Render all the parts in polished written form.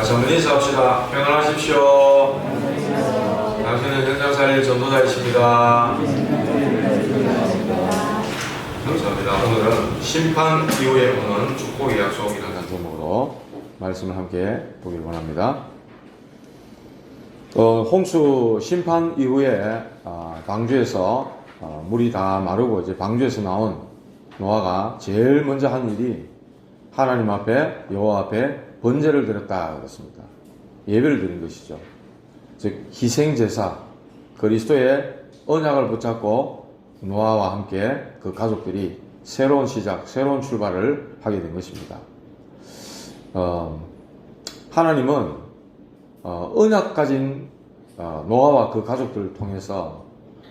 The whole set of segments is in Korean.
다시 한번 인사합시다. 평안하십시오. 당신은 현장살릴 전도자이십니다. 감사합니다. 오늘은 심판 이후에 오는 축복의 약속이라는 제목으로 말씀을 함께 보길 원합니다. 홍수 심판 이후에 방주에서 물이 다 마르고 이제 방주에서 나온 노아가 제일 먼저 한 일이 하나님 앞에 여호와 앞에 번제를 드렸다 그렇습니다. 예배를 드린 것이죠. 즉 희생제사 그리스도의 언약을 붙잡고 노아와 함께 그 가족들이 새로운 시작, 새로운 출발을 하게 된 것입니다. 하나님은 언약 가진 노아와 그 가족들을 통해서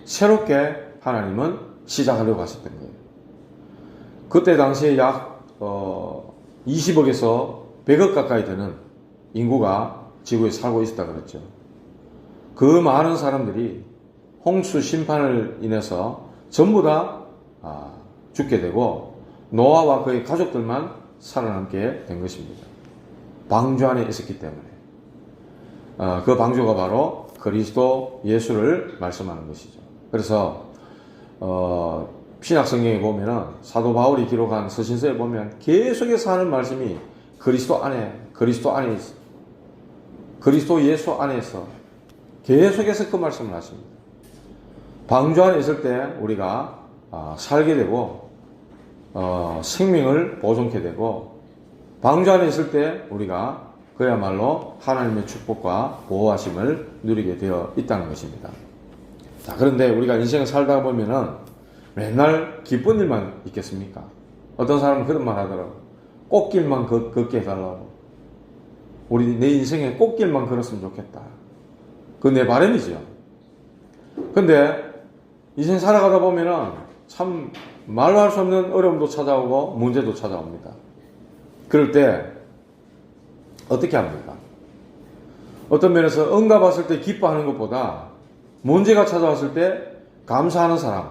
새롭게 하나님은 시작하려고 하셨던 거예요. 그때 당시에 약 20억에서 100억 가까이 되는 인구가 지구에 살고 있었다 그랬죠. 그 많은 사람들이 홍수 심판을 인해서 전부 다 죽게 되고 노아와 그의 가족들만 살아남게 된 것입니다. 방주 안에 있었기 때문에. 그 방주가 바로 그리스도 예수를 말씀하는 것이죠. 그래서 신약 성경에 보면은 사도 바울이 기록한 서신서에 보면 계속해서 하는 말씀이 그리스도 안에 있어. 그리스도 예수 안에서 계속해서 그 말씀을 하십니다. 방주 안에 있을 때 우리가 살게 되고 생명을 보존케 되고 방주 안에 있을 때 우리가 그야말로 하나님의 축복과 보호하심을 누리게 되어 있다는 것입니다. 자, 그런데 우리가 인생을 살다 보면은 맨날 기쁜 일만 있겠습니까? 어떤 사람은 그런 말 하더라고. 꽃길만 걷게 해달라고. 우리 내 인생에 꽃길만 걸었으면 좋겠다. 그건 내 바람이죠. 근데 인생 살아가다 보면은 참 말로 할 수 없는 어려움도 찾아오고 문제도 찾아옵니다. 그럴 때 어떻게 합니까? 어떤 면에서 응답 왔을 때 기뻐하는 것보다 문제가 찾아왔을 때 감사하는 사람,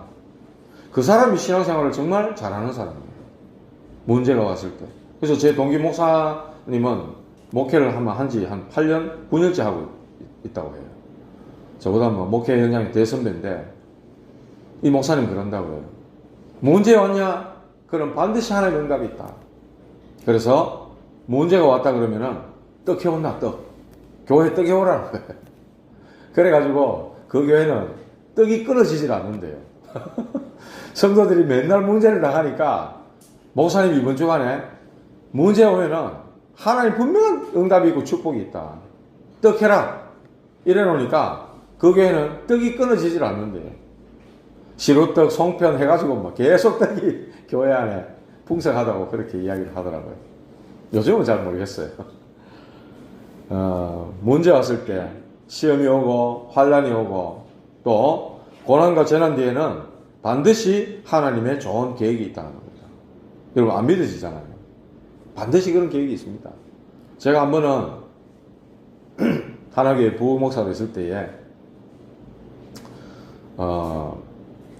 그 사람이 신앙생활을 정말 잘하는 사람이에요. 문제가 왔을 때. 그래서 제 동기 목사님은 목회를 한지 한 8년, 9년째 하고 있다고 해요. 저보다 뭐 목회 연장이 대선배인데 이 목사님 그런다고요. 문제 왔냐? 그럼 반드시 하나님의 응답이 있다. 그래서 문제가 왔다 그러면은 떡 해온나 떡. 교회 떡 해오라는 거예요. 그래가지고 그 교회는 떡이 끊어지질 않는데요. 성도들이 맨날 문제를 나가니까 목사님 이번 주간에 문제 오면은 하나님 분명한 응답이 있고 축복이 있다. 떡 해라. 이래 놓으니까 그 교회는 떡이 끊어지질 않는데요. 시루떡, 송편 해가지고 막 계속 떡이 교회 안에 풍성하다고 그렇게 이야기를 하더라고요. 요즘은 잘 모르겠어요. 문제 왔을 때 시험이 오고 환란이 오고 또 고난과 재난 뒤에는 반드시 하나님의 좋은 계획이 있다는 겁니다. 여러분 안 믿어지잖아요. 반드시 그런 계획이 있습니다. 제가 한 번은 하나교회 부목사로 있을 때에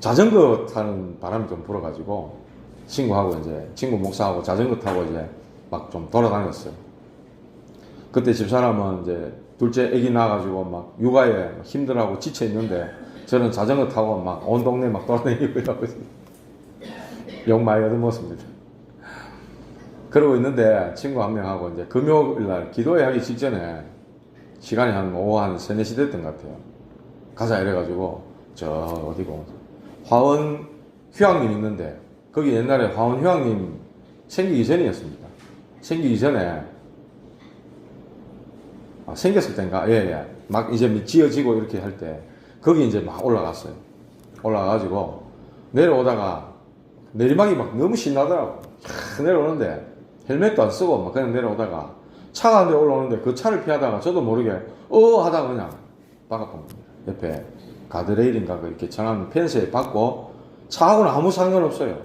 자전거 타는 바람이 좀 불어가지고 친구 목사하고 자전거 타고 이제 막 좀 돌아다녔어요. 그때 집사람은 이제 둘째 아기 낳아가지고 막 육아에 힘들어하고 지쳐 있는데 저는 자전거 타고 막 온 동네 막 돌아다니고 이러고 욕 많이 얻어먹었습니다. 그러고 있는데 친구 한 명하고 이제 금요일날 기도회 하기 직전에 시간이 한 오후 한 3, 4시 됐던 것 같아요. 가자 이래가지고 저 어디고 화원 휴양림 있는데 거기 옛날에 화원 휴양림 생기기 전이었습니다. 생기기 전에 생겼을 때인가? 예. 막 이제 지어지고 이렇게 할 때 거기 이제 막 올라갔어요. 올라가가지고 내려오다가 내리막이 막 너무 신나더라고. 내려오는데 헬멧도 안 쓰고 막 그냥 내려오다가 차가 한 대 올라오는데 그 차를 피하다가 저도 모르게 하다가 그냥 박아본 겁니다. 옆에 가드레일인가 이렇게 정한 펜스에 박고 차하고는 아무 상관없어요.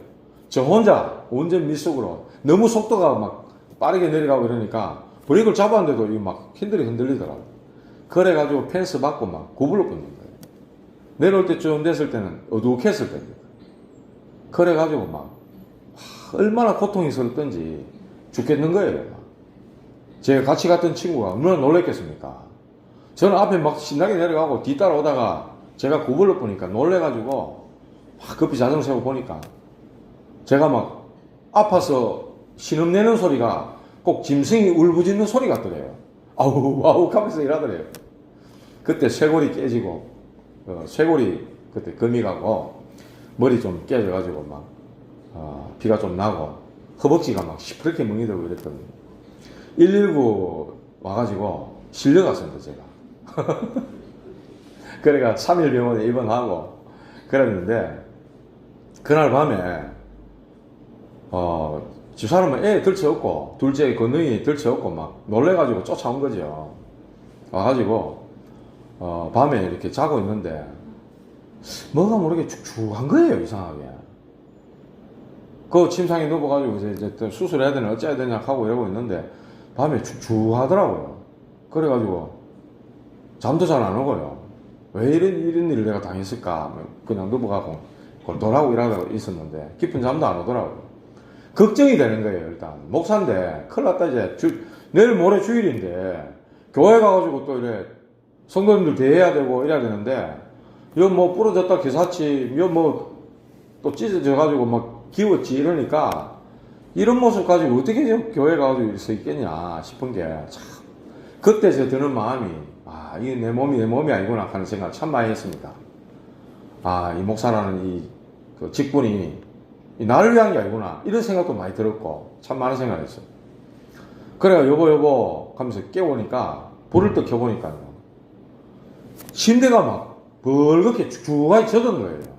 저 혼자 운전 미숙으로 너무 속도가 막 빠르게 내려가고 이러니까 브레이크를 잡았는데도 이거 막 핸들이 흔들리더라고요. 그래가지고 펜스 받고 막 구불러 붙는 거예요. 내려올 때쯤 됐을 때는 어둑했을 때입니다. 그래가지고 막 얼마나 고통이 스럽던지 죽겠는 거예요. 막. 제가 같이 갔던 친구가 얼마나 놀랬겠습니까? 저는 앞에 막 신나게 내려가고 뒤따라오다가 제가 구불러 보니까 놀래가지고 막 급히 자전거 세우고 보니까 제가 막 아파서 신음내는 소리가 꼭 짐승이 울부짖는 소리 같더래요. 아우 아우 하면서 일하더래요. 그때 쇄골이 깨지고 쇄골이 그때 금이 가고 머리 좀 깨져가지고 막 피가 좀 나고 허벅지가 막 시퍼렇게 멍이 들고 이랬거든요. 119 와가지고 실려갔습니다 제가. 그래가 3일 병원에 입원하고 그랬는데 그날 밤에 집사람은 애 들쳐업고 둘째 건능이 들쳐업고 막 놀래가지고 쫓아온 거죠. 와가지고 밤에 이렇게 자고 있는데 뭐가 모르게 축축한 거예요 이상하게. 그 침상에 누워가지고 이제 수술해야 되나 어찌해야 되냐 하고 이러고 있는데 밤에 축축하더라고요. 그래가지고 잠도 잘 안 오고요. 왜 이런 일을 내가 당했을까 그냥 누워가고 골똘하고 일하고 있었는데 깊은 잠도 안 오더라고요. 걱정이 되는 거예요. 일단 목사인데 큰일 났다 이제 내일 모레 주일인데 교회 가가지고 또 이래 성도님들 대해야 되고 이래야 되는데 이거 뭐 부러졌다 기사치 이거 뭐 또 찢어져 가지고 막 기웠지 이러니까 이런 모습 가지고 어떻게 교회 가가지고 있을 수 있겠냐 싶은 게 참 그때 저 드는 마음이 이게 내 몸이 아니구나 하는 생각 참 많이 했습니다. 이 목사라는 그 직분이 나를 위한 게 아니구나 이런 생각도 많이 들었고 참 많은 생각을 했어요. 그래가 여보 하면서 깨우니까 불을 또 켜보니까요 침대가 막 벌겋게 축축하게 젖은 거예요.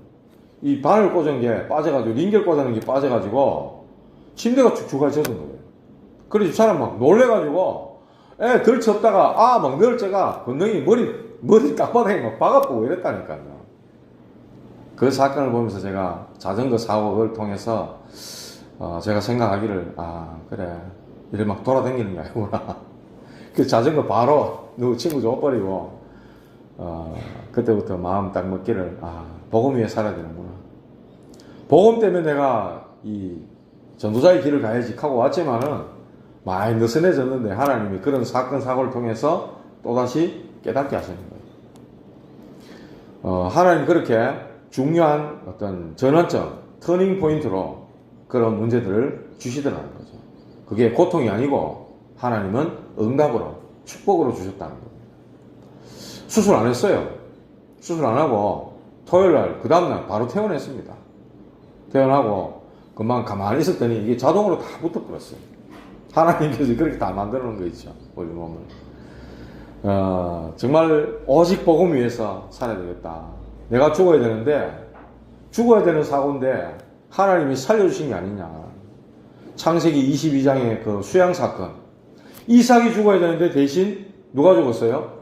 이 바늘 꽂은 게 빠져가지고 링겔 꽂아놓은 게 빠져가지고 침대가 축축하게 젖은 거예요. 그래서 집사람 막 놀래가지고 애 들쳤다가 막 널째가 건능이 머리 땅바닥에 막 박아보고 이랬다니까요. 그 사건을 보면서 제가 자전거 사고를 통해서 제가 생각하기를 그래 이래 막 돌아다니는 게 아니구나. 그 자전거 바로 누구 친구 줘버리고 그때부터 마음 딱 먹기를 복음 위에 살아야 되는구나. 복음 때문에 내가 이 전도자의 길을 가야지 하고 왔지만은 많이 느슨해졌는데 하나님이 그런 사건 사고를 통해서 또다시 깨닫게 하시는 거예요. 하나님 그렇게 중요한 어떤 전환점, 터닝 포인트로 그런 문제들을 주시더라는 거죠. 그게 고통이 아니고 하나님은 응답으로, 축복으로 주셨다는 겁니다. 수술 안 했어요. 수술 안 하고 토요일날, 그 다음날 바로 퇴원했습니다. 퇴원하고 금방 가만히 있었더니 이게 자동으로 다 붙어버렸어요. 하나님께서 그렇게 다 만들어 놓은 거 있죠. 우리 몸을. 정말 오직 복음 위해서 살아야 되겠다. 내가 죽어야 되는데 죽어야 되는 사고인데 하나님이 살려주신 게 아니냐. 창세기 22장의 그 수양 사건. 이삭이 죽어야 되는데 대신 누가 죽었어요?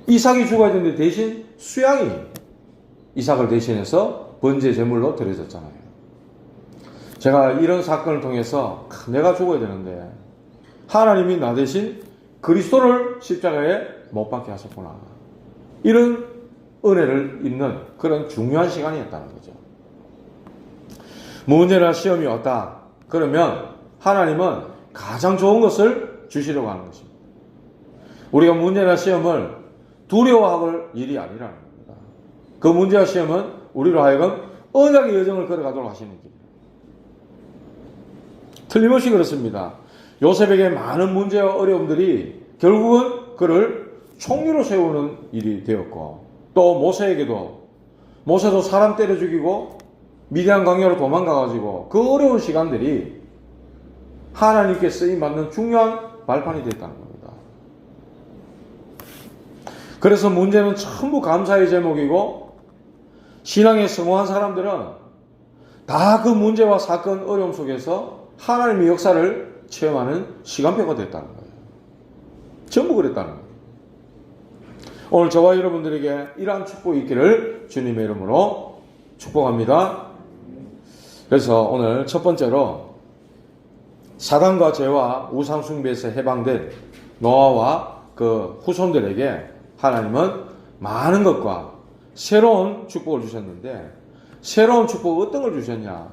이삭이 죽어야 되는데 대신 수양이 이삭을 대신해서 번제 제물로 드려졌잖아요. 제가 이런 사건을 통해서 내가 죽어야 되는데 하나님이 나 대신 그리스도를 십자가에 못 박게 하셨구나. 이런 은혜를 입는 그런 중요한 시간이었다는 거죠. 문제나 시험이 왔다. 그러면 하나님은 가장 좋은 것을 주시려고 하는 것입니다. 우리가 문제나 시험을 두려워할 일이 아니라는 겁니다. 그 문제와 시험은 우리로 하여금 언약의 여정을 걸어가도록 하시는 길입니다. 틀림없이 그렇습니다. 요셉에게 많은 문제와 어려움들이 결국은 그를 총리로 세우는 일이 되었고 또 모세도 사람 때려 죽이고 미디안 광야로 도망가가지고 그 어려운 시간들이 하나님께 쓰임받는 중요한 발판이 됐다는 겁니다. 그래서 문제는 전부 감사의 제목이고 신앙에 성공한 사람들은 다 그 문제와 사건 어려움 속에서 하나님의 역사를 체험하는 시간표가 됐다는 거예요. 전부 그랬다는 거예요. 오늘 저와 여러분들에게 이러한 축복이 있기를 주님의 이름으로 축복합니다. 그래서 오늘 첫 번째로 사단과 죄와 우상 숭배에서 해방된 노아와 그 후손들에게 하나님은 많은 것과 새로운 축복을 주셨는데 새로운 축복 어떤 걸 주셨냐?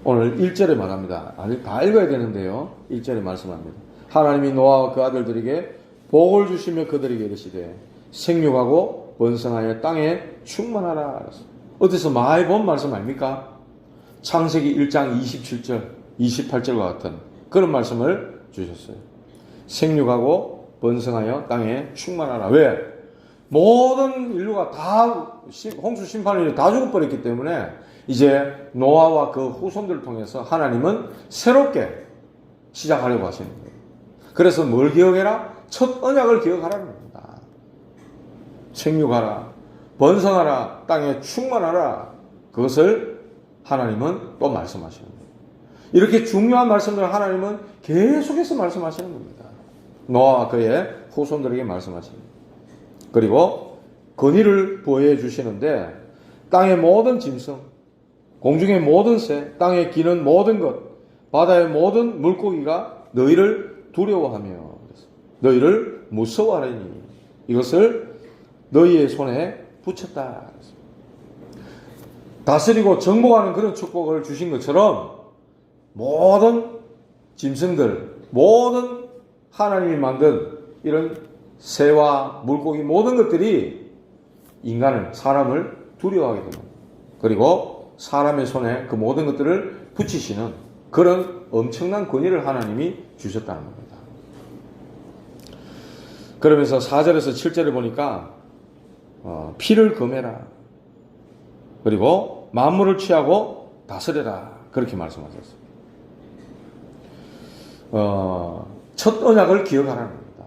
오늘 1절에 말합니다. 다 읽어야 되는데요. 1절에 말씀합니다. 하나님이 노아와 그 아들들에게 복을 주시며 그들에게 이르시되 생육하고 번성하여 땅에 충만하라. 어디서 많이 본 말씀 아닙니까? 창세기 1장 27절, 28절과 같은 그런 말씀을 주셨어요. 생육하고 번성하여 땅에 충만하라. 왜? 모든 인류가 다 홍수 심판으로 다 죽어버렸기 때문에 이제 노아와 그 후손들을 통해서 하나님은 새롭게 시작하려고 하시는 거예요. 그래서 뭘 기억해라? 첫 언약을 기억하라는 겁니다. 생육하라, 번성하라, 땅에 충만하라. 그것을 하나님은 또 말씀하시는 거예요. 이렇게 중요한 말씀들을 하나님은 계속해서 말씀하시는 겁니다. 노아와 그의 후손들에게 말씀하시는 거예요. 그리고 권위를 부여해 주시는데 땅의 모든 짐승, 공중의 모든 새, 땅에 기는 모든 것, 바다의 모든 물고기가 너희를 두려워하며 너희를 무서워하리니 이것을 너희의 손에 붙였다. 다스리고 정복하는 그런 축복을 주신 것처럼 모든 짐승들, 모든 하나님이 만든 이런 새와 물고기 모든 것들이 인간을, 사람을 두려워하게 됩니다. 그리고 사람의 손에 그 모든 것들을 붙이시는 그런 엄청난 권위를 하나님이 주셨다는 겁니다. 그러면서 4절에서 7절을 보니까 피를 금해라. 그리고 만물을 취하고 다스려라. 그렇게 말씀하셨어요. 첫 언약을 기억하라는 겁니다.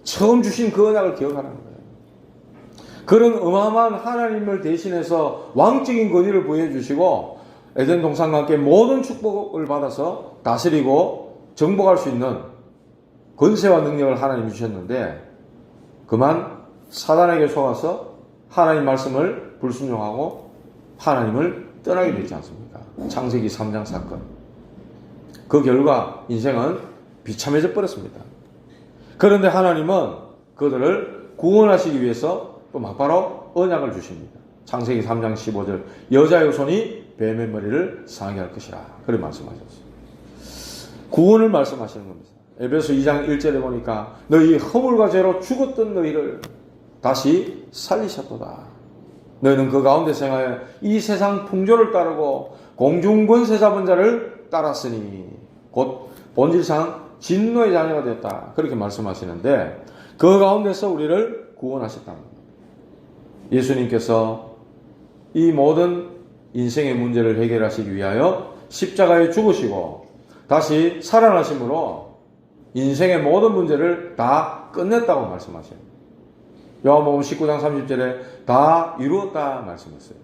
처음 주신 그 언약을 기억하라는 거예요. 그런 어마어마한 하나님을 대신해서 왕적인 권위를 부여해 주시고 에덴 동산과 함께 모든 축복을 받아서 다스리고 정복할 수 있는 권세와 능력을 하나님이 주셨는데 그만 사단에게 속아서 하나님 말씀을 불순종하고 하나님을 떠나게 되지 않습니까? 창세기 3장 사건. 그 결과 인생은 비참해져 버렸습니다. 그런데 하나님은 그들을 구원하시기 위해서 또 막바로 언약을 주십니다. 창세기 3장 15절 여자의 손이 뱀의 머리를 상하게 할 것이라. 그렇게 말씀하셨어요. 구원을 말씀하시는 겁니다. 에베소 2장 1절에 보니까 너희 허물과 죄로 죽었던 너희를 다시 살리셨도다. 너희는 그 가운데 생하여 이 세상 풍조를 따르고 공중 권세 잡은 자를 따랐으니 곧 본질상 진노의 자녀가 되었다. 그렇게 말씀하시는데 그 가운데서 우리를 구원하셨다는 겁니다. 예수님께서 이 모든 인생의 문제를 해결하시기 위하여 십자가에 죽으시고 다시 살아나심으로 인생의 모든 문제를 다 끝냈다고 말씀하셔요. 요한복음 19장 30절에 다 이루었다 말씀했어요.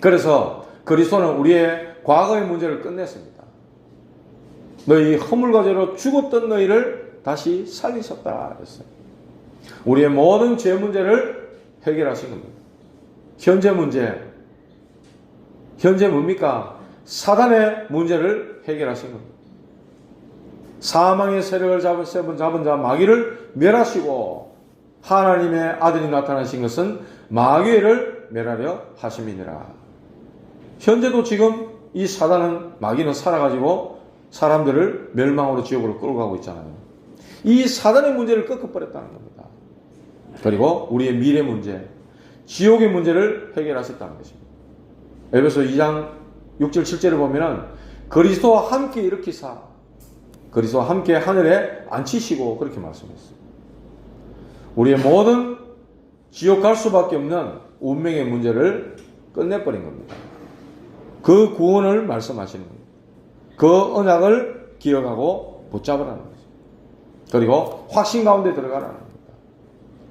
그래서 그리스도는 우리의 과거의 문제를 끝냈습니다. 너희 허물과 죄로 죽었던 너희를 다시 살리셨다 했어요. 우리의 모든 죄 문제를 해결하신 겁니다. 현재 문제, 현재 뭡니까? 사단의 문제를 해결하신 겁니다. 사망의 세력을 잡은 자 마귀를 멸하시고 하나님의 아들이 나타나신 것은 마귀를 멸하려 하심이니라. 현재도 지금 이 사단은 마귀는 살아가지고 사람들을 멸망으로 지옥으로 끌고 가고 있잖아요. 이 사단의 문제를 꺾어버렸다는 겁니다. 그리고 우리의 미래 문제, 지옥의 문제를 해결하셨다는 것입니다. 에베소 2장 6절 7절을 보면은 그리스도와 함께 일으키사 그리스도와 함께 하늘에 앉히시고 그렇게 말씀했어요. 우리의 모든 지옥 갈 수밖에 없는 운명의 문제를 끝내버린 겁니다. 그 구원을 말씀하시는 겁니다. 그 언약을 기억하고 붙잡으라는 거죠. 그리고 확신 가운데 들어가라는 겁니다.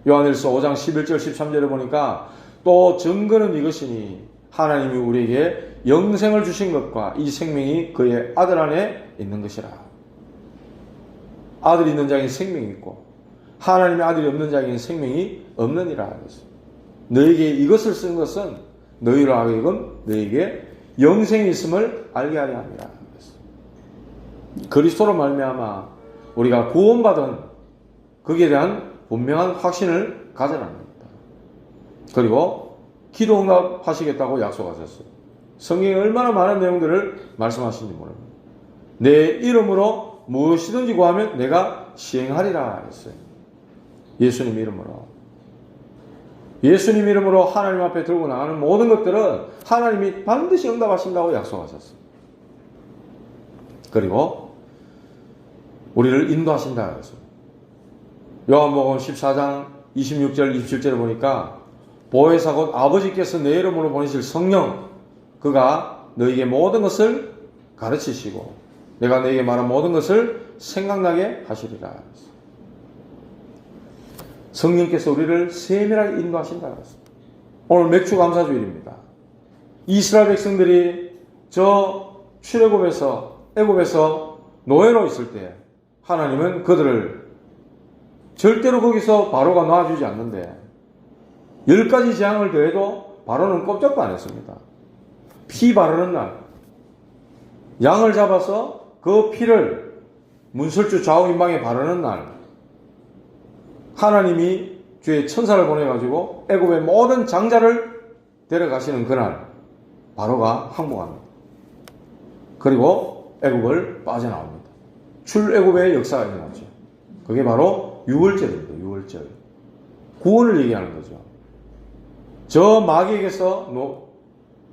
요한일서 5장 11절 13절에 보니까 또 증거는 이것이니 하나님이 우리에게 영생을 주신 것과 이 생명이 그의 아들 안에 있는 것이라. 아들이 있는 자에게 생명이 있고 하나님의 아들이 없는 자에게는 생명이 없느니라. 너에게 이것을 쓴 것은 너희로 하여금 너에게 영생이 있음을 알게 하려 합니다. 그리스도로 말미암아 우리가 구원받은 거기에 대한 분명한 확신을 가져라는 겁니다. 그리고 기도 응답하시겠다고 약속하셨어요. 성경에 얼마나 많은 내용들을 말씀하시는지 모릅니다. 내 이름으로 무엇이든지 구하면 내가 시행하리라 했어요. 예수님 이름으로. 예수님 이름으로 하나님 앞에 들고 나가는 모든 것들은 하나님이 반드시 응답하신다고 약속하셨어요. 그리고 우리를 인도하신다 그랬어요. 요한복음 14장 26절 27절을 보니까 보혜사 곧 아버지께서 내 이름으로 보내실 성령 그가 너에게 모든 것을 가르치시고 내가 너에게 말한 모든 것을 생각나게 하시리라. 성령께서 우리를 세밀하게 인도하신다 그랬습니다. 오늘 맥주 감사주일입니다. 이스라엘 백성들이 저 출애굽에서 애굽에서 노예로 있을 때 하나님은 그들을 절대로 거기서 바로가 놔주지 않는데 10가지 재앙을 더해도 바로는 꼼짝도 안 했습니다. 피 바르는 날 양을 잡아서 그 피를 문설주 좌우인방에 바르는 날 하나님이 주의 천사를 보내가지고 애굽의 모든 장자를 데려가시는 그날 바로가 항복합니다. 그리고 애굽을 빠져나옵니다. 출애굽의 역사가 일어나죠. 그게 바로 유월절입니다. 유월절. 구원을 얘기하는 거죠. 저 마귀에게서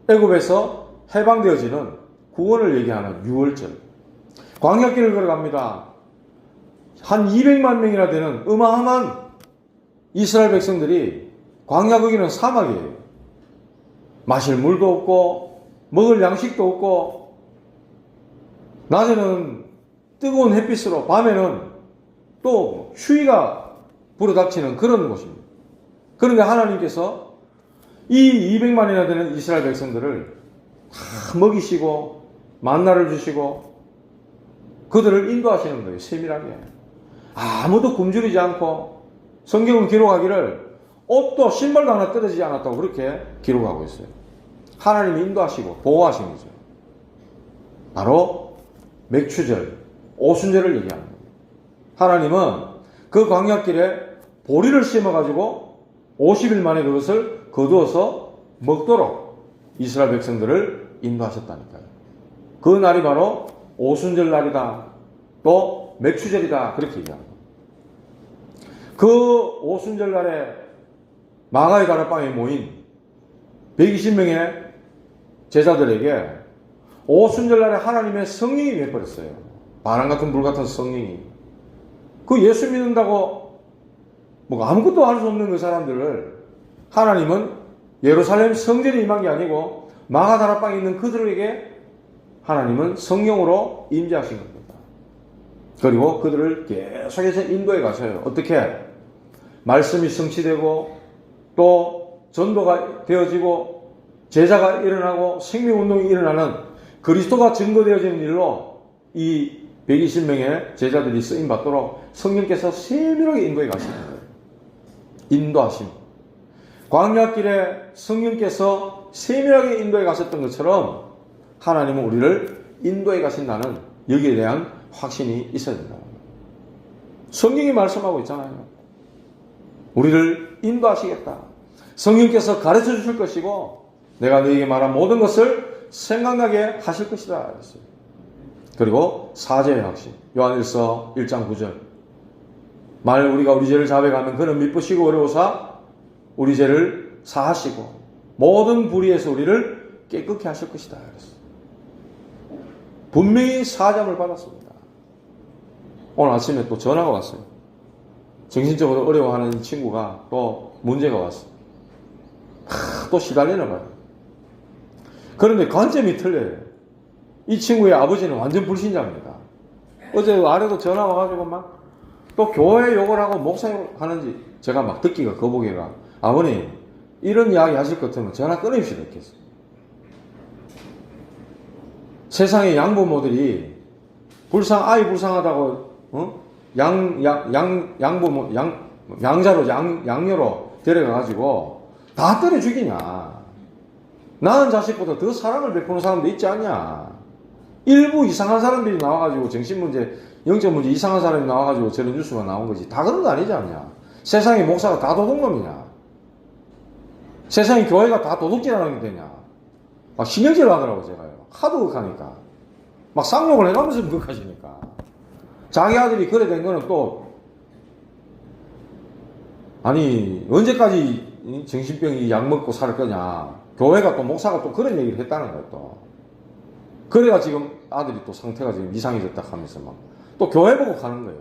애굽에서 해방되어지는 구원을 얘기하는 유월절. 광야길을 걸어갑니다. 한 200만 명이나 되는 어마어마한 이스라엘 백성들이 광야 거기는 사막이에요. 마실 물도 없고 먹을 양식도 없고 낮에는 뜨거운 햇빛으로 밤에는 또 추위가 불어닥치는 그런 곳입니다. 그런데 하나님께서 이 200만이나 되는 이스라엘 백성들을 다 먹이시고 만나를 주시고 그들을 인도하시는 거예요. 세밀하게. 아무도 굶주리지 않고 성경은 기록하기를 옷도 신발도 하나 떨어지지 않았다고 그렇게 기록하고 있어요. 하나님이 인도하시고 보호하시는 거죠. 바로 맥추절, 오순절을 얘기하는 겁니다. 하나님은 그 광야길에 보리를 심어가지고 50일 만에 그것을 거두어서 먹도록 이스라엘 백성들을 인도하셨다니까요. 그 날이 바로 오순절 날이다. 또 맥추절이다. 그렇게 얘기합니다. 그 오순절 날에 마가의 다락방에 모인 120명의 제자들에게 오순절 날에 하나님의 성령이 임해버렸어요. 바람 같은 불 같은 성령이. 그 예수 믿는다고 뭐 아무것도 할 수 없는 그 사람들을 하나님은 예루살렘 성전이 임한 게 아니고 마가 다락방에 있는 그들에게 하나님은 성령으로 임재하신 겁니다. 그리고 그들을 계속해서 인도해 가셔요. 어떻게? 말씀이 성취되고 또 전도가 되어지고 제자가 일어나고 생명운동이 일어나는 그리스도가 증거되어지는 일로 이 120명의 제자들이 쓰임받도록 성령께서 세밀하게 인도해 가시는 거예요. 인도하심. 광야길에 성령께서 세밀하게 인도해 가셨던 것처럼 하나님은 우리를 인도해 가신다는 여기에 대한 확신이 있어야 된다. 성경이 말씀하고 있잖아요. 우리를 인도하시겠다. 성령께서 가르쳐 주실 것이고 내가 너에게 말한 모든 것을 생각나게 하실 것이다. 그랬어요. 그리고 사죄의 확신. 요한일서 1장 9절. 만일 우리가 우리 죄를 자백하면 그는 미쁘시고 어려우사 우리 죄를 사하시고 모든 불의에서 우리를 깨끗게 하실 것이다. 그랬어요. 분명히 사죄를 받았습니다. 오늘 아침에 또 전화가 왔어요. 정신적으로 어려워하는 친구가 또 문제가 왔어요. 또 시달리나 봐요. 그런데 관점이 틀려요. 이 친구의 아버지는 완전 불신자입니다. 어제 아래도 전화 와가지고 막 또 교회 욕을 하고 목사 욕을 하는지 제가 막 듣기가 거북이가 아버님 이런 이야기 하실 것 같으면 전화 끊으십시오 이렇게. 세상의 양부모들이 아이 불쌍하다고 양자로 양녀로 데려가가지고 다 때려 죽이냐. 낳은 자식보다 더 사랑을 베푸는 사람도 있지 않냐. 일부 이상한 사람들이 나와가지고 정신문제, 영적문제 이상한 사람이 나와가지고 저런 뉴스가 나온 거지. 다 그런 거 아니지 않냐. 세상의 목사가 다 도둑놈이냐. 세상의 교회가 다 도둑질하는 게 되냐. 막 신경질 하더라고, 제가요. 하도 극하니까. 막 쌍욕을 해가면서 극하시니까. 자기 아들이 그래 된 거는 또, 아니, 언제까지 정신병이 약 먹고 살 거냐. 교회가 또, 목사가 또 그런 얘기를 했다는 거예요, 또. 그래가 지금 아들이 또 상태가 지금 이상해졌다 하면서 막, 또 교회 보고 가는 거예요.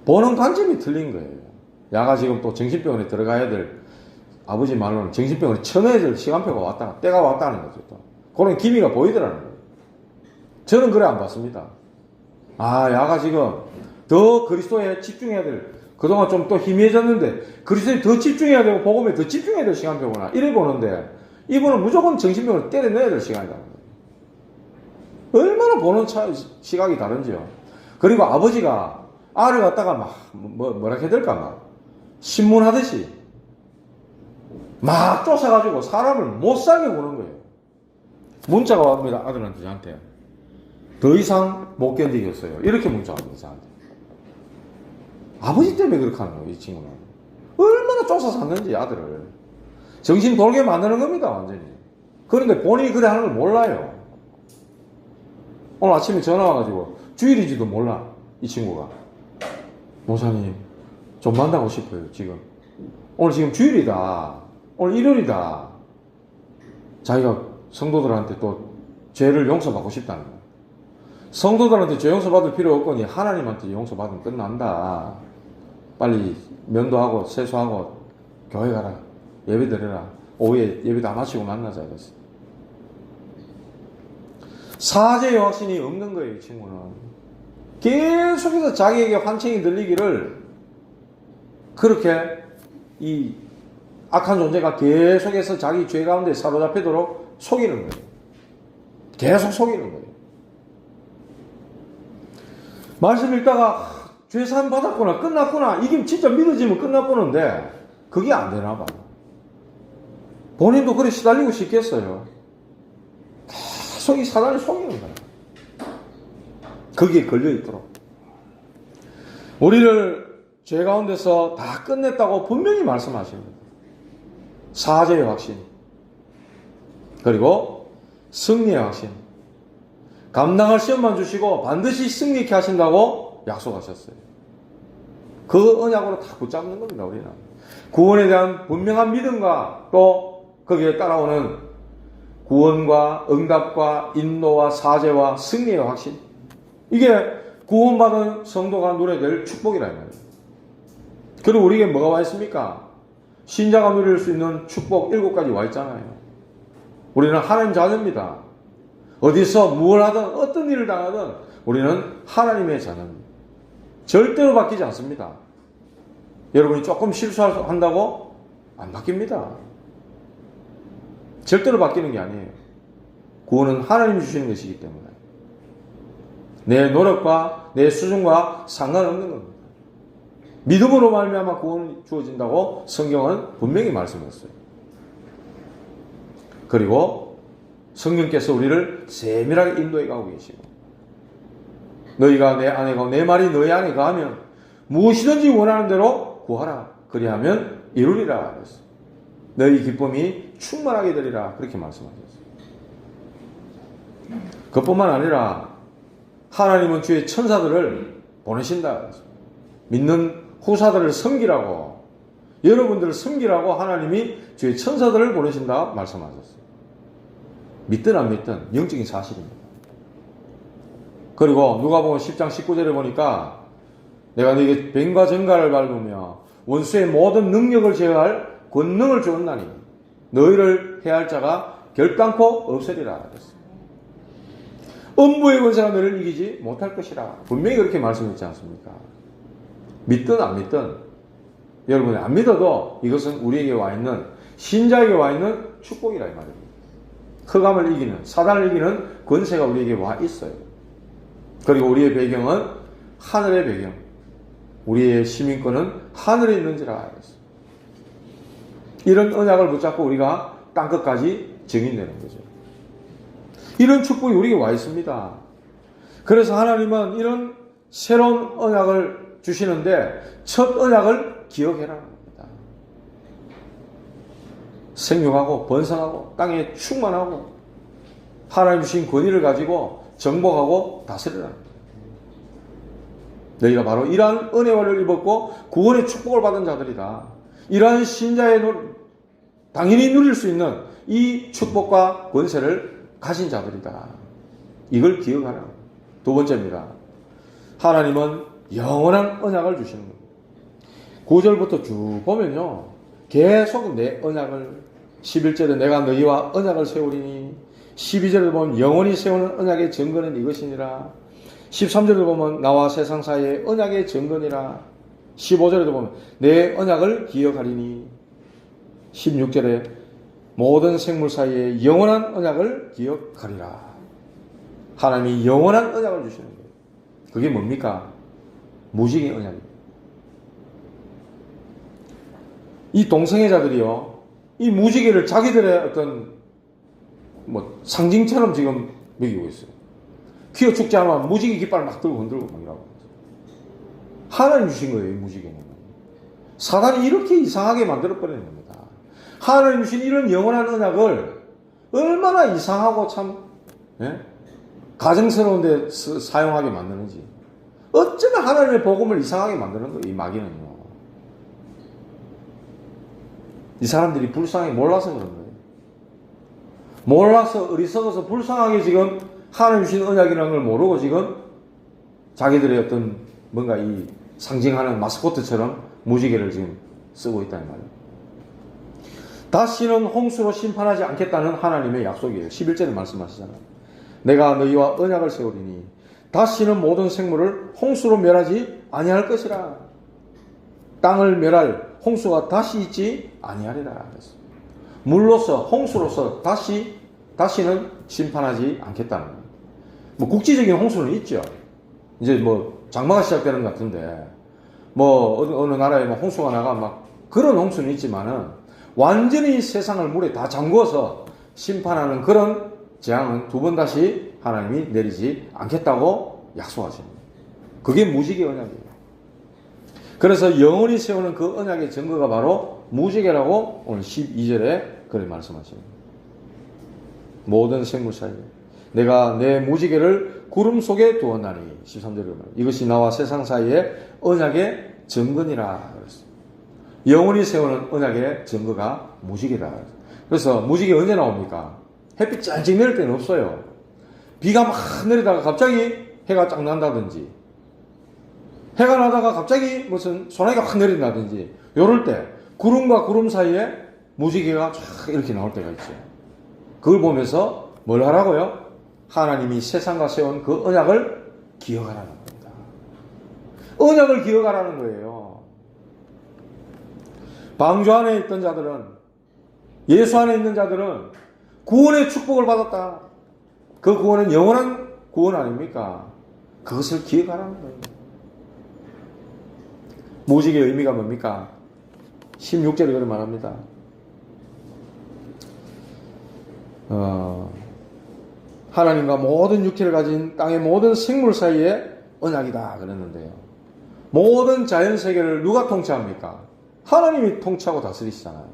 보는 관점이 틀린 거예요. 야가 지금 또 정신병원에 들어가야 될, 아버지 말로는 정신병원에 쳐내야 될 시간표가 왔다, 때가 왔다는 거죠, 또. 그런 기미가 보이더라는 거예요. 저는 그래 안 봤습니다. 아, 야가 지금 더 그리스도에 집중해야 될, 그동안 좀 또 희미해졌는데 그리스도에 더 집중해야 되고 복음에 더 집중해야 될 시간표구나 이래 보는데 이분은 무조건 정신병을 때려내야 될 시간이라는 거예요. 얼마나 보는 시각이 다른지요. 그리고 아버지가 알을 갖다가 막 뭐라 해야 될까, 막 신문하듯이 막 쫓아가지고 사람을 못 살게 구는 거예요. 문자가 왔습니다. 아들한테, 저한테. 더 이상 못 견디겠어요. 이렇게 문자가 왔습니다. 저한테. 아버지 때문에 그렇게 하는 거예요, 이 친구는. 얼마나 쫓아 샀는지, 아들을. 정신 돌게 만드는 겁니다, 완전히. 그런데 본인이 그래 하는 걸 몰라요. 오늘 아침에 전화 와가지고, 주일인지도 몰라, 이 친구가. 목사님, 좀 만나고 싶어요, 지금. 오늘 지금 주일이다. 오늘 일요일이다. 자기가 성도들한테 또 죄를 용서받고 싶다는 거예요. 성도들한테 죄 용서받을 필요 없거니 하나님한테 용서받으면 끝난다. 빨리 면도하고 세수하고 교회 가라. 예배 드려라. 오후에 예배 다 마치고 만나자 이랬어요. 사죄의 확신이 없는 거예요, 이 친구는. 계속해서 자기에게 환청이 들리기를 그렇게 이 악한 존재가 계속해서 자기 죄 가운데 사로잡히도록 속이는 거예요. 계속 속이는 거예요. 말씀 읽다가 죄사함 받았구나, 끝났구나, 이게 진짜 믿어지면 끝났구는데 그게 안 되나 봐. 본인도 그래 시달리고 싶겠어요. 계속 이 사단이 속이는 거예요. 거기에 걸려있도록. 우리를 죄 가운데서 다 끝냈다고 분명히 말씀하십니다. 사죄의 확신, 그리고 승리의 확신. 감당할 시험만 주시고 반드시 승리케 하신다고 약속하셨어요. 그 언약으로 다 붙잡는 겁니다, 우리는. 구원에 대한 분명한 믿음과 또 거기에 따라오는 구원과 응답과 인도와 사죄와 승리의 확신. 이게 구원받은 성도가 누려야 될 축복이라 이 말이에요. 그리고 우리에게 뭐가 와 있습니까? 신자가 누릴 수 있는 축복 7가지 와 있잖아요. 우리는 하나님 자녀입니다. 어디서 뭘 하든 어떤 일을 당하든 우리는 하나님의 자녀입니다. 절대로 바뀌지 않습니다. 여러분이 조금 실수한다고 안 바뀝니다. 절대로 바뀌는 게 아니에요. 구원은 하나님이 주시는 것이기 때문에 내 노력과 내 수준과 상관없는 겁니다. 믿음으로 말미암아 구원이 주어진다고 성경은 분명히 말씀했어요. 그리고 성령께서 우리를 세밀하게 인도해 가고 계시고 너희가 내 안에 가고 내 말이 너희 안에 가면 무엇이든지 원하는 대로 구하라. 그리하면 이루리라. 그랬어요. 너희 기쁨이 충만하게 되리라. 그렇게 말씀하셨어요. 그뿐만 아니라 하나님은 주의 천사들을 보내신다. 그랬어요. 믿는 후사들을 섬기라고, 여러분들을 섬기라고 하나님이 주의 천사들을 보내신다 말씀하셨어요. 믿든 안 믿든 영적인 사실입니다. 그리고 누가복음 10장 19절에 보니까 내가 너에게 뱀과 정갈을 밟으며 원수의 모든 능력을 제어할 권능을 주었나니 너희를 해할 자가 결단코 없으리라 그랬어요. 음부의 권세가 너를 이기지 못할 것이라. 분명히 그렇게 말씀했지 않습니까? 믿든 안 믿든 여러분이 안 믿어도 이것은 우리에게 와 있는, 신자에게 와 있는 축복이라 이 말입니다. 흑암을 이기는, 사단을 이기는 권세가 우리에게 와 있어요. 그리고 우리의 배경은 하늘의 배경, 우리의 시민권은 하늘에 있는지라 했어요. 이런 언약을 붙잡고 우리가 땅끝까지 증인되는 거죠. 이런 축복이 우리에게 와 있습니다. 그래서 하나님은 이런 새로운 언약을 주시는데 첫 언약을 기억해라는 겁니다. 생육하고 번성하고 땅에 충만하고 하나님 주신 권위를 가지고 정복하고 다스리라. 너희가 바로 이러한 은혜를 입었고 구원의 축복을 받은 자들이다. 이러한 신자의 당연히 누릴 수 있는 이 축복과 권세를 가진 자들이다. 이걸 기억하라. 두 번째입니다. 하나님은 영원한 언약을 주시는 겁니다. 9절부터 쭉 보면요. 계속 내 언약을 11절에 내가 너희와 언약을 세우리니 12절에 보면 영원히 세우는 언약의 증거는 이것이니라. 13절에 보면 나와 세상 사이의 언약의 증거니라. 15절에도 보면 내 언약을 기억하리니 16절에 모든 생물 사이의 영원한 언약을 기억하리라. 하나님이 영원한 언약을 주시는 거예요. 그게 뭡니까? 무지개 언약입니다. 이 동성애자들이요, 이 무지개를 자기들의 어떤 상징처럼 지금 먹이고 있어요. 퀴어 축제 하면 무지개 깃발 막 들고 흔들고 막 이러고. 하나님 주신 거예요, 이 무지개는. 사단이 이렇게 이상하게 만들어버리는 겁니다. 하나님 주신 이런 영원한 언약을 얼마나 이상하고 참, 가정스러운 데 사용하게 만드는지. 어쩌면 하나님의 복음을 이상하게 만드는 거예요, 이 마귀는요. 이 사람들이 불쌍히 몰라서 그런 거예요. 몰라서 어리석어서 불쌍하게 지금 하나님 주신 언약이라는 걸 모르고 지금 자기들의 어떤 뭔가 이 상징하는 마스코트처럼 무지개를 지금 쓰고 있다는 말이에요. 다시는 홍수로 심판하지 않겠다는 하나님의 약속이에요. 11절에 말씀하시잖아요. 내가 너희와 언약을 세우리니 다시는 모든 생물을 홍수로 멸하지 아니할 것이라. 땅을 멸할 홍수가 다시 있지 아니하리라. 물로서 홍수로서 다시는 심판하지 않겠다는 거예요. 국지적인 홍수는 있죠. 이제 장마가 시작되는 것 같은데 어느 나라에 홍수가 나가 막 그런 홍수는 있지만은 완전히 세상을 물에 다 잠궈서 심판하는 그런 재앙은 두 번 다시 하나님이 내리지 않겠다고 약속하십니다. 그게 무지개 언약이에요. 그래서 영원히 세우는 그 언약의 증거가 바로 무지개라고 오늘 12절에 그렇게 말씀하십니다. 모든 생물 사이에 내가 내 무지개를 구름 속에 두었나니 13절에 보면 이것이 나와 세상 사이에 언약의 증거니라 그랬어요. 영원히 세우는 언약의 증거가 무지개다. 그래서 무지개 언제 나옵니까? 햇빛 짤찍 내릴 때는 없어요. 비가 막 내리다가 갑자기 해가 쫙 난다든지 해가 나다가 갑자기 무슨 소나기가 확 내린다든지 요럴 때 구름과 구름 사이에 무지개가 쫙 이렇게 나올 때가 있죠. 그걸 보면서 뭘 하라고요? 하나님이 세상과 세운 그 언약을 기억하라는 겁니다. 언약을 기억하라는 거예요. 방주 안에 있던 자들은, 예수 안에 있는 자들은 구원의 축복을 받았다. 그 구원은 영원한 구원 아닙니까? 그것을 기억하라는 거예요. 무지개의 의미가 뭡니까? 16절에 그렇게 말합니다. 하나님과 모든 육체를 가진 땅의 모든 생물 사이에 언약이다 그랬는데요. 모든 자연 세계를 누가 통치합니까? 하나님이 통치하고 다스리시잖아요.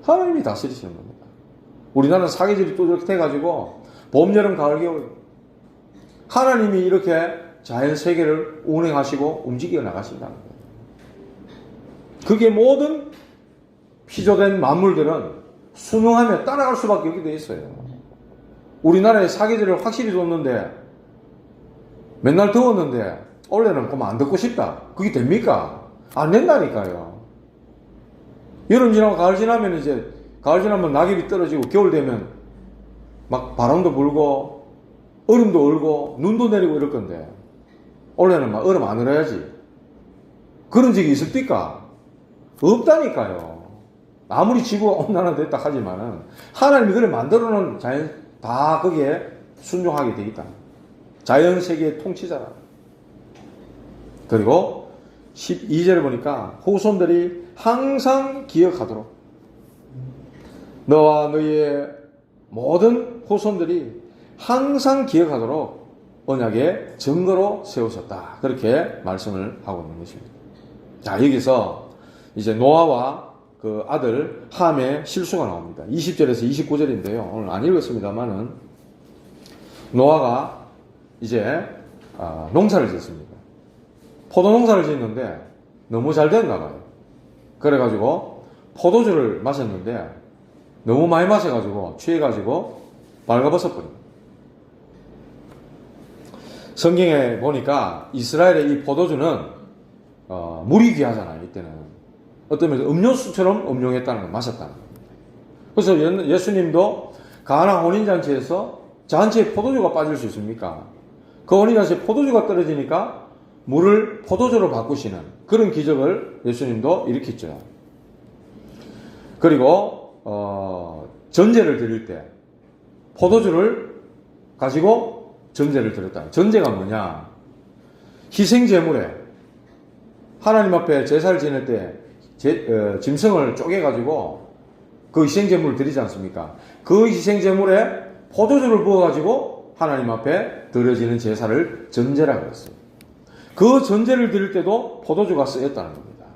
하나님이 다스리시는 겁니다. 우리나라는 사계절이 또 이렇게 돼가지고 봄, 여름, 가을, 겨울 하나님이 이렇게 자연 세계를 운행하시고 움직여 나가신다는 거예요. 그게 모든 피조된 만물들은 순응하며 따라갈 수밖에 없게 돼 있어요. 우리나라에 사계절을 확실히 줬는데 맨날 더웠는데 올해는 그만 안 덥고 싶다. 그게 됩니까? 안 된다니까요. 여름 지나고 가을 지나면 이제 가을 지나면 낙엽이 떨어지고 겨울 되면 막 바람도 불고 얼음도 얼고 눈도 내리고 이럴 건데 올해는 막 얼음 안 얼어야지. 그런 적이 있습니까? 없다니까요. 아무리 지구가 온난화됐다 하지만은 하나님이 그걸 만들어 놓은 자연 다 거기에 순종하게 돼 있다. 자연 세계의 통치자라. 그리고 12절에 보니까 후손들이 항상 기억하도록 너와 너희의 모든 후손들이 항상 기억하도록 언약의 증거로 세우셨다. 그렇게 말씀을 하고 있는 것입니다. 자, 여기서 이제 노아와 그 아들 함의 실수가 나옵니다. 20절에서 29절인데요. 오늘 안 읽었습니다만은 노아가 이제 농사를 짓습니다. 포도 농사를 짓는데 너무 잘 됐나 봐요. 그래가지고 포도주를 마셨는데 너무 많이 마셔가지고 취해가지고 발가벗어 버립니다. 성경에 보니까 이스라엘의 이 포도주는 물이 귀하잖아요. 이때는 어떤 면에서 음료수처럼 음용했다는 걸 마셨다는 겁니다. 그래서 예수님도 가나 혼인잔치에서 잔치에 포도주가 빠질 수 있습니까? 그 혼인잔치에 포도주가 떨어지니까 물을 포도주로 바꾸시는 그런 기적을 예수님도 일으켰죠. 그리고 전제를 드릴 때 포도주를 가지고 전제를 드렸다. 전제가 뭐냐? 희생제물에 하나님 앞에 제사를 지낼 때 짐승을 쪼개가지고 그 희생제물을 드리지 않습니까? 그 희생제물에 포도주를 부어가지고 하나님 앞에 드려지는 제사를 전제라고 했어요. 그 전제를 드릴 때도 포도주가 쓰였다는 겁니다.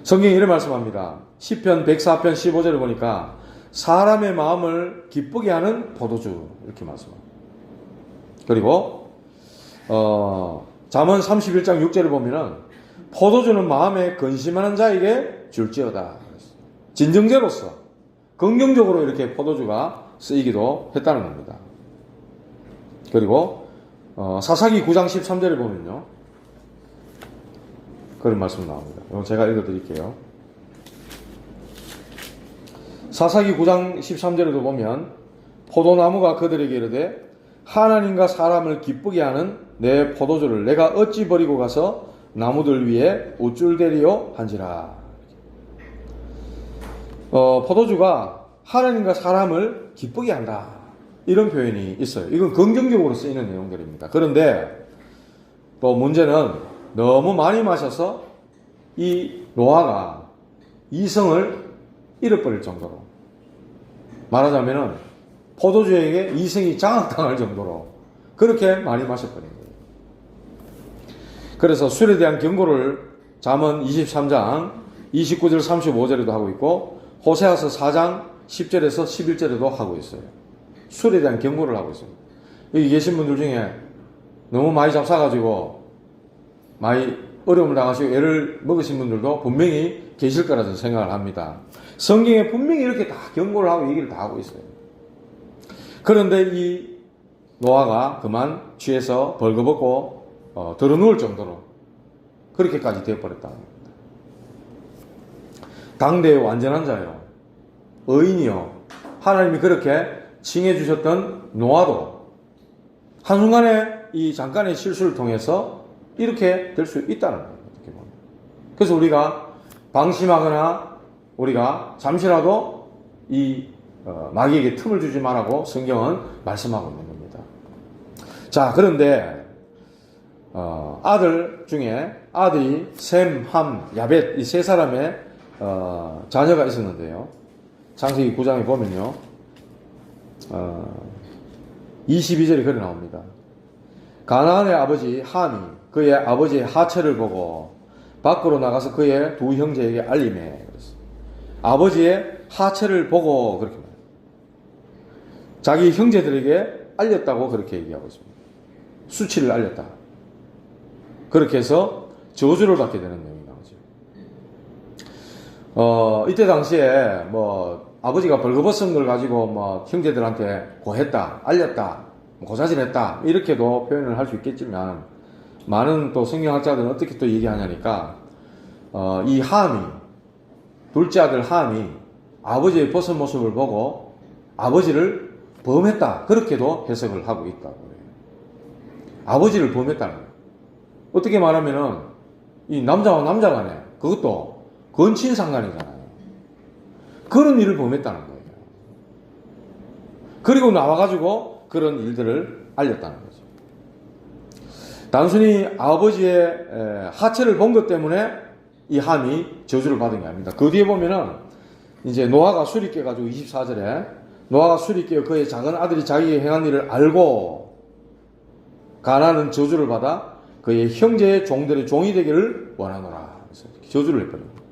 성경이 이런 말씀합니다. 시편 104편 15절을 보니까 사람의 마음을 기쁘게 하는 포도주 이렇게 말씀합니다. 그리고 잠언 31장 6절을 보면은 포도주는 마음에 근심하는 자에게 줄지어다. 진정제로서 긍정적으로 이렇게 포도주가 쓰이기도 했다는 겁니다. 그리고 사사기 9장 13절을 보면요. 그런 말씀 나옵니다. 이건 제가 읽어드릴게요. 사사기 9장 13절에도 보면 포도나무가 그들에게 이르되 하나님과 사람을 기쁘게 하는 내 포도주를 내가 어찌 버리고 가서 나무들 위에 우쭐대리요 한지라. 포도주가 하나님과 사람을 기쁘게 한다. 이런 표현이 있어요. 이건 긍정적으로 쓰이는 내용들입니다. 그런데 또 문제는 너무 많이 마셔서 이 노아가 이성을 잃어버릴 정도로, 말하자면은 포도주에게 이성이 장악당할 정도로 그렇게 많이 마셔버린 거예요. 그래서 술에 대한 경고를 잠언 23장 29절 35절에도 하고 있고 호세아서 4장 10절에서 11절에도 하고 있어요. 술에 대한 경고를 하고 있습니다. 여기 계신 분들 중에 너무 많이 잡사가지고 많이 어려움을 당하시고 애를 먹으신 분들도 분명히 계실 거라 저는 생각을 합니다. 성경에 분명히 이렇게 다 경고를 하고 얘기를 다 하고 있어요. 그런데 이 노아가 그만 취해서 벌거벗고 드러누울 정도로 그렇게까지 되어버렸다는 겁니다. 당대의 완전한 자요, 의인이요, 하나님이 그렇게 칭해주셨던 노아도 한순간에 이 잠깐의 실수를 통해서 이렇게 될 수 있다는 거예요. 그래서 우리가 방심하거나 우리가 잠시라도 이 마귀에게 틈을 주지 말라고 성경은 말씀하고 있는 겁니다. 자, 그런데 아들 중에 아들이 셈, 함, 야벳 이 세 사람의 자녀가 있었는데요. 창세기 9장에 보면요, 22절이 그래 나옵니다. 가나안의 아버지 함이 그의 아버지의 하체를 보고 밖으로 나가서 그의 두 형제에게 알림해. 아버지의 하체를 보고 그렇게 말해요. 자기 형제들에게 알렸다고 그렇게 얘기하고 있습니다. 수치를 알렸다. 그렇게 해서 저주를 받게 되는 내용이 나오죠. 이때 당시에 아버지가 벌거벗은 걸 가지고 형제들한테 고했다, 알렸다, 고자질했다 이렇게도 표현을 할 수 있겠지만 많은 또 성경학자들은 어떻게 또 얘기하냐니까 이 함이, 둘째 아들 함이 아버지의 벗은 모습을 보고 아버지를 범했다 그렇게도 해석을 하고 있다고 해요. 아버지를 범했다는 거예요. 어떻게 말하면은 이 남자와 남자 간에 그것도 건친상간이잖아요. 그런 일을 범했다는 거예요. 그리고 나와가지고 그런 일들을 알렸다는 거죠. 단순히 아버지의 하체를 본 것 때문에 이 함이 저주를 받은 게 아닙니다. 그 뒤에 보면은 이제 노아가 술이 깨가지고 24절에 노아가 술이 깨어 그의 작은 아들이 자기의 행한 일을 알고 가나안은 저주를 받아 그의 형제의 종들의 종이 되기를 원하노라. 그래서 저주를 해버립니다.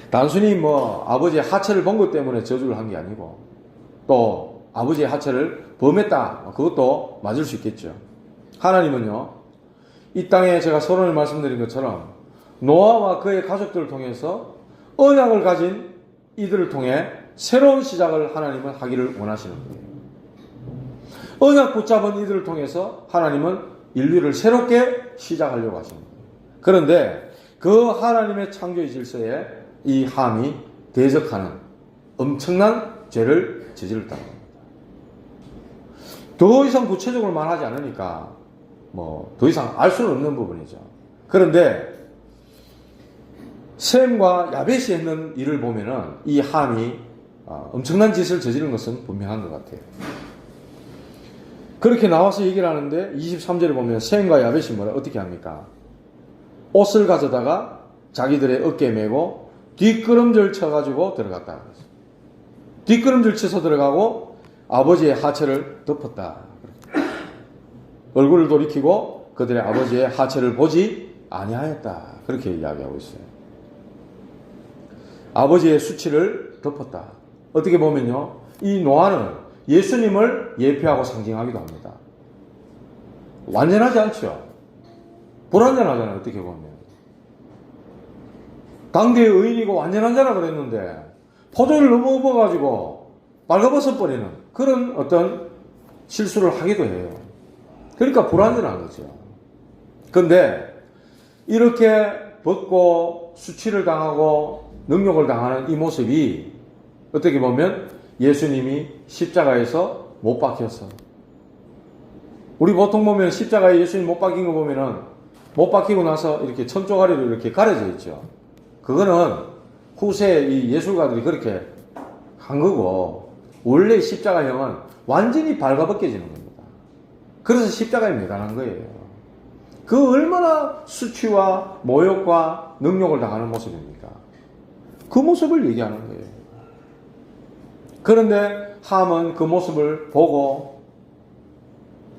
단순히 뭐 아버지의 하체를 본 것 때문에 저주를 한 게 아니고 또 아버지의 하체를 범했다. 그것도 맞을 수 있겠죠. 하나님은요, 이 땅에 제가 서론을 말씀드린 것처럼 노아와 그의 가족들을 통해서 언약을 가진 이들을 통해 새로운 시작을 하나님은 하기를 원하시는 거예요. 언약 붙잡은 이들을 통해서 하나님은 인류를 새롭게 시작하려고 하시는 거예요. 그런데 그 하나님의 창조의 질서에 이 함이 대적하는 엄청난 죄를 저질렀다는 겁니다. 더 이상 구체적으로 말하지 않으니까 더 이상 알 수는 없는 부분이죠. 그런데 셈과 야벳이 했는 일을 보면은 이 함이 엄청난 짓을 저지른 것은 분명한 것 같아요. 그렇게 나와서 얘기를 하는데 23절에 보면 셈과 야벳이 어떻게 합니까? 옷을 가져다가 자기들의 어깨에 메고 뒷걸음질 쳐가지고 들어갔다. 뒷걸음질 쳐서 들어가고 아버지의 하체를 덮었다. 얼굴을 돌이키고 그들의 아버지의 하체를 보지 아니하였다. 그렇게 이야기하고 있어요. 아버지의 수치를 덮었다. 어떻게 보면요, 이 노아는 예수님을 예표하고 상징하기도 합니다. 완전하지 않죠. 불완전하잖아요. 어떻게 보면 당대의 의인이고 완전한 자라 그랬는데 포도를 너무 먹어가지고 빨가벗어 버리는 그런 어떤 실수를 하기도 해요. 그러니까 불완전한 거죠. 근데 이렇게 벗고 수치를 당하고 능욕을 당하는 이 모습이 어떻게 보면 예수님이 십자가에서 못 박혀서, 우리 보통 보면 십자가에 예수님 못 박힌 거 보면은 못 박히고 나서 이렇게 천조가리로 이렇게 가려져 있죠. 그거는 후세 이 예술가들이 그렇게 한 거고, 원래 십자가형은 완전히 발가벗겨지는 겁니다. 그래서 십자가에 매달한 거예요. 그 얼마나 수치와 모욕과 능욕을 당하는 모습입니까? 그 모습을 얘기하는 거예요. 그런데 함은 그 모습을 보고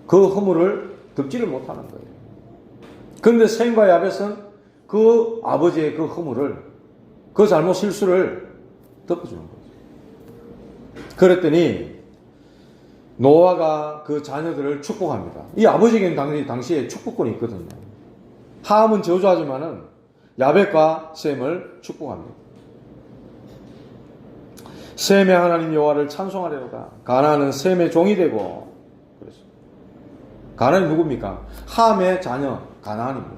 그 허물을 덮지를 못하는 거예요. 그런데 셈과 야벳은 그 아버지의 그 허물을, 그 잘못 실수를 덮어주는 거죠. 그랬더니 노아가 그 자녀들을 축복합니다. 이 아버지에게는 당시에 축복권이 있거든요. 함은 저주하지만은 야벳과 셈을 축복합니다. 셈의 하나님 여호와를 찬송하려다. 가나안은 셈의 종이 되고, 그래서 가나안이 누굽니까? 함의 자녀 가나안입니다.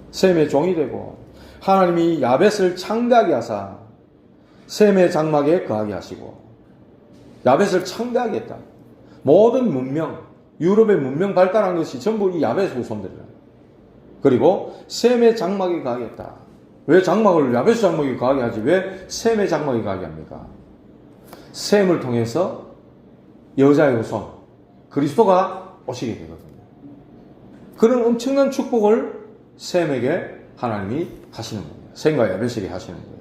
셈의 종이 되고, 하나님이 야벳을 창대하게 하사 셈의 장막에 거하게 하시고, 야벳을 창대하게 했다. 모든 문명, 유럽의 문명 발달한 것이 전부 이 야벳의 후손들이에요. 그리고 셈의 장막에 거하게 했다. 왜 장막을 야벳의 장막에 거하게 하지? 왜 셈의 장막에 거하게 합니까? 셈을 통해서 여자의 후손 그리스도가 오시게 되거든요. 그런 엄청난 축복을 셈에게 하나님이 하시는 겁니다. 셈과 야벳에게 하시는 거예요.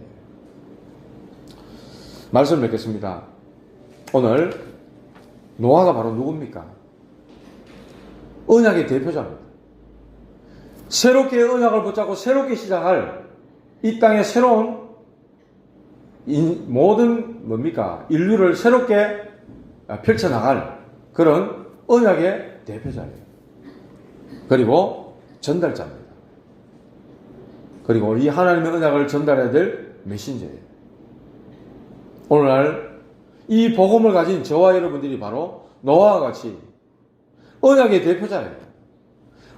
말씀을 맺겠습니다. 오늘 노아가 바로 누굽니까? 언약의 대표자입니다. 새롭게 언약을 붙잡고 새롭게 시작할 이 땅의 새로운 모든 인류를 새롭게 펼쳐나갈 그런 언약의 대표자예요. 그리고 전달자입니다. 그리고 이 하나님의 언약을 전달해야 될 메신저예요. 오늘날 이 복음을 가진 저와 여러분들이 바로 노아와 같이 언약의 대표자예요.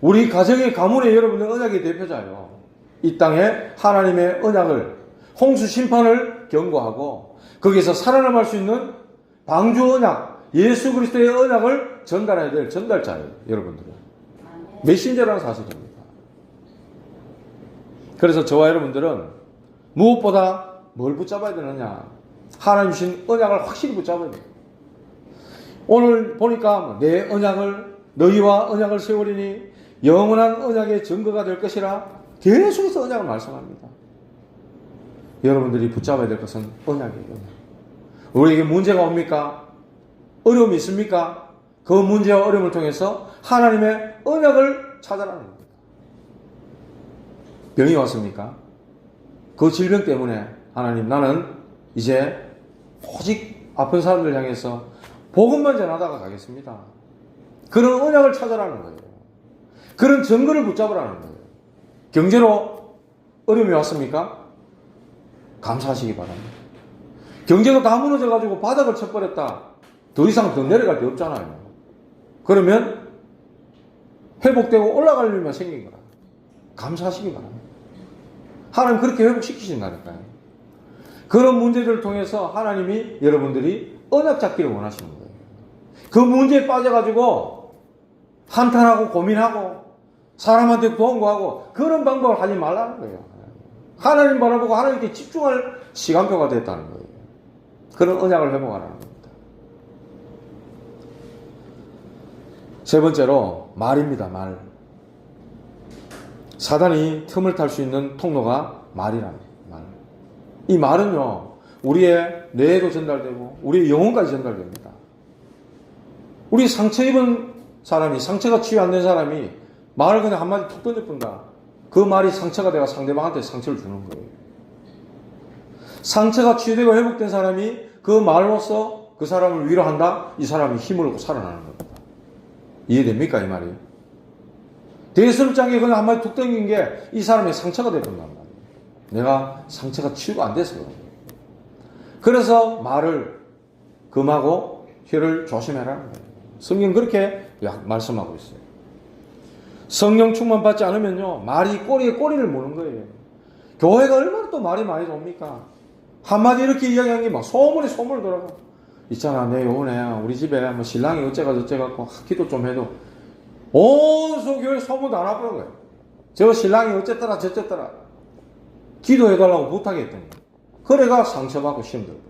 우리 가정의 가문의 여러분들 언약의 대표자예요. 이 땅에 하나님의 언약을, 홍수 심판을 경고하고 거기에서 살아남을 수 있는 방주 언약, 예수 그리스도의 언약을 전달해야 될 전달자예요. 여러분들은 메신저라는 사실입니다. 그래서 저와 여러분들은 무엇보다 뭘 붙잡아야 되느냐? 하나님 주신 언약을 확실히 붙잡아야 돼요. 오늘 보니까 내 언약을 너희와 언약을 세우리니 영원한 언약의 증거가 될 것이라 계속해서 언약을 말씀합니다. 여러분들이 붙잡아야 될 것은 언약이에요. 우리에게 문제가 옵니까? 어려움이 있습니까? 그 문제와 어려움을 통해서 하나님의 언약을 찾아라는 겁니다. 병이 왔습니까? 그 질병 때문에 하나님, 나는 이제 오직 아픈 사람들 향해서 복음만 전하다가 가겠습니다. 그런 언약을 찾아라는 거예요. 그런 증거를 붙잡으라는 거예요. 경제로 어려움이 왔습니까? 감사하시기 바랍니다. 경제가 다 무너져가지고 바닥을 쳐버렸다. 더 이상 더 내려갈 데 없잖아요. 그러면 회복되고 올라갈 일만 생긴 거라. 감사하시기 바랍니다. 하나님 그렇게 회복시키신다니까요. 그런 문제들을 통해서 하나님이 여러분들이 언약 잡기를 원하시는 거예요. 그 문제에 빠져가지고 한탄하고 고민하고 사람한테 도움 구하고 그런 방법을 하지 말라는 거예요. 하나님 바라보고 하나님께 집중할 시간표가 됐다는 거예요. 그런 언약을 회복하라는 겁니다. 세 번째로 말입니다. 말. 사단이 틈을 탈 수 있는 통로가 말이랍니다. 말. 이 말은요, 우리의 뇌에도 전달되고 우리의 영혼까지 전달됩니다. 우리 상처 입은 사람이, 상처가 치유 안 된 사람이 말을 그냥 한마디 툭 던져본다. 그 말이 상처가 돼가 상대방한테 상처를 주는 거예요. 상처가 치유되고 회복된 사람이 그 말로써 그 사람을 위로한다. 이 사람이 힘을 얻고 살아나는 겁니다. 이해됩니까? 이 말이? 대수롭지 않게 그냥 한마디 툭 던진 게 이 사람의 상처가 되버린단 말이에요. 내가 상처가 치유가 안 돼서 그런 거예요. 그래서 말을 금하고 혀를 조심해라는 거예요. 성경 그렇게 말씀하고 있어요. 성령 충만 받지 않으면요, 말이 꼬리에 꼬리를 무는 거예요. 교회가 얼마나 또 말이 많이 옵니까? 한마디 이렇게 이야기한 게 막 소문이 돌아가. 있잖아, 내 요번에 우리 집에 뭐 신랑이 어째가 저째갖고 기도 좀 해도 온 교회 소문 다 나버린 거예요. 저 신랑이 어쨌더라 저쨌더라 기도해달라고 부탁했더니 그래가 상처받고 시험들고.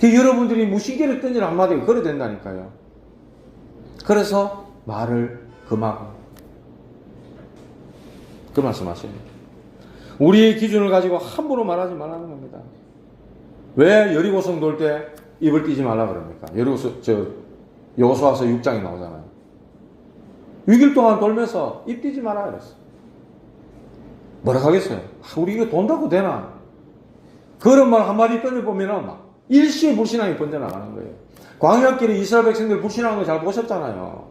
여러분들이 무신기를 던지는 한마디가 그래 된다니까요. 그래서 말을 금하고 그 말씀하시는 거예요. 우리의 기준을 가지고 함부로 말하지 말라는 겁니다. 왜 여리고성 돌 때 입을 띄지 말라 그럽니까? 여호수아서 6장에 나오잖아요. 6일 동안 돌면서 입 띄지 마라 그랬어. 뭐라 하겠어요? 우리 이거 돈다고 되나? 그런 말 한마디 던져보면 막 일시에 불신앙이 번져나가는 거예요. 광야길에 이스라엘 백성들 불신하는 거 잘 보셨잖아요.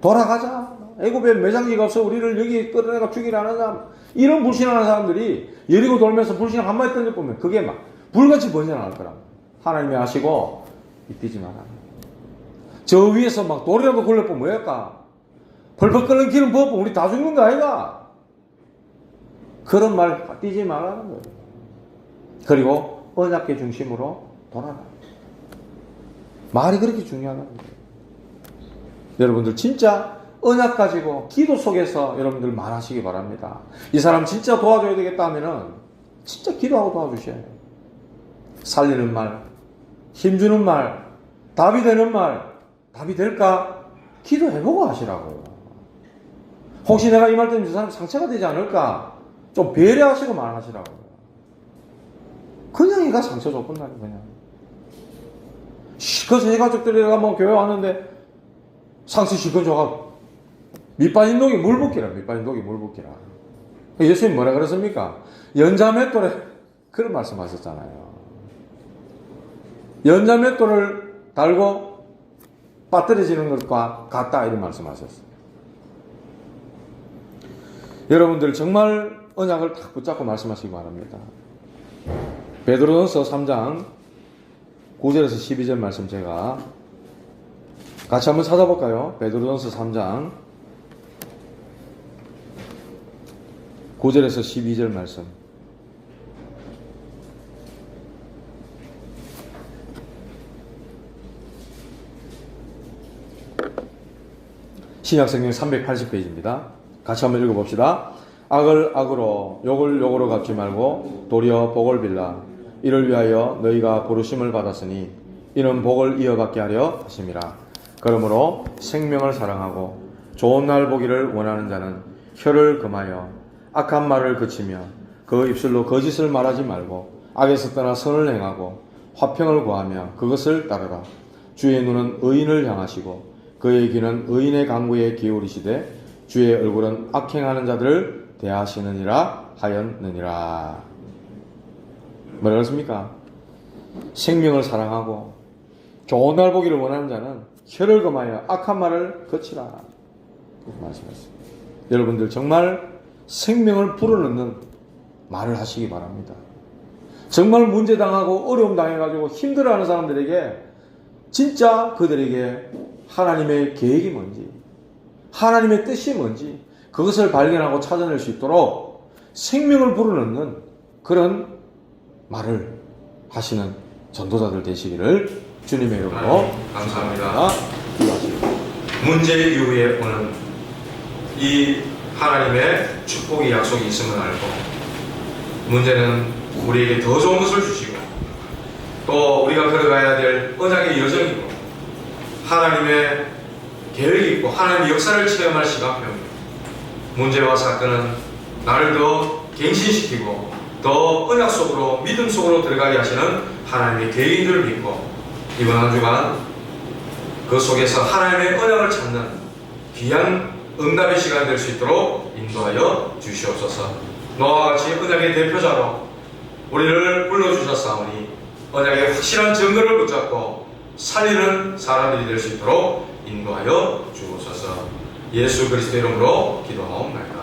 돌아가자. 애굽에 매장지가 없어 우리를 여기 끌어내가 죽이라는 이런 불신하는 사람들이 여리고 돌면서 불신앙 한마디 던져보면 그게 막 불같이 번져나갈 거라고. 하나님이 아시고 입 띄지 마라. 저 위에서 막 돌이라도 걸려보면 뭐할까? 펄펄 끓는 기름 부어보면 우리 다 죽는 거 아이가? 그런 말 띄지 말라는 거예요. 그리고 언약계 중심으로 돌아라. 말이 그렇게 중요하다는 거예요. 여러분들 진짜 언약 가지고 기도 속에서 여러분들 말하시기 바랍니다. 이 사람 진짜 도와줘야 되겠다 하면은 진짜 기도하고 도와주셔야 해요. 살리는 말, 힘주는 말, 답이 되는 말, 답이 될까? 기도해보고 하시라고요. 혹시 내가 이 말 때문에 저 사람 상처가 되지 않을까? 좀 배려하시고 말하시라고요. 그냥 얘가 상처 줬군다니 그냥. 실컷 해가족들이가 뭐 교회 왔는데 상처 실컷 줘가 밑빠진 독이 물 붓기라. 밑빠진 독이 물 붓기라. 예수님 뭐라 그랬습니까? 연자맷돌에 그런 말씀하셨잖아요. 연자맷돌을 달고 빠뜨려지는 것과 같다 이런 말씀하셨어요. 여러분들 정말 언약을 딱 붙잡고 말씀하시기 바랍니다. 베드로전서 3장 9절에서 12절 말씀 제가 같이 한번 찾아볼까요? 베드로전서 3장 9절에서 12절 말씀. 신약성경 380페이지입니다. 같이 한번 읽어봅시다. 악을 악으로 욕을 욕으로 갚지 말고 도리어 복을 빌라. 이를 위하여 너희가 부르심을 받았으니 이는 복을 이어받게 하려 하심이라. 그러므로 생명을 사랑하고 좋은 날 보기를 원하는 자는 혀를 금하여 악한 말을 그치며 그 입술로 거짓을 말하지 말고 악에서 떠나 선을 행하고 화평을 구하며 그것을 따르라. 주의 눈은 의인을 향하시고 그의 귀는 의인의 강구에 기울이시되 주의 얼굴은 악행하는 자들을 대하시느니라 하였느니라. 뭐라 그랬습니까? 생명을 사랑하고 좋은 날 보기를 원하는 자는 혀를 금하여 악한 말을 거치라. 그렇게 말씀하셨습니다. 여러분들 정말 생명을 불어넣는 말을 하시기 바랍니다. 정말 문제당하고 어려움 당해가지고 힘들어하는 사람들에게 진짜 그들에게 하나님의 계획이 뭔지, 하나님의 뜻이 뭔지 그것을 발견하고 찾아낼 수 있도록 생명을 불어넣는 그런 말을 하시는 전도자들 되시기를 주님의 이름으로 감사합니다. 기도하시고 문제 이후에 오는 이 하나님의 축복의 약속이 있음을 알고 문제는 우리에게 더 좋은 것을 주시고 또 우리가 걸어가야 될 언약의 여정이고 하나님의 계획이 있고 하나님의 역사를 체험할 시간표입니다. 문제와 사건은 나를 더 갱신시키고 더 언약 속으로 믿음 속으로 들어가게 하시는 하나님의 계획인 줄 믿고 이번 한 주간 그 속에서 하나님의 언약을 찾는 귀한 응답의 시간 될 수 있도록 인도하여 주시옵소서. 너와 같이 언약의 대표자로 우리를 불러주셨사오니 언약의 확실한 증거를 붙잡고 살리는 사람들이 될 수 있도록 인도하여 주옵소서. 예수 그리스도 이름으로 기도하옵나이다.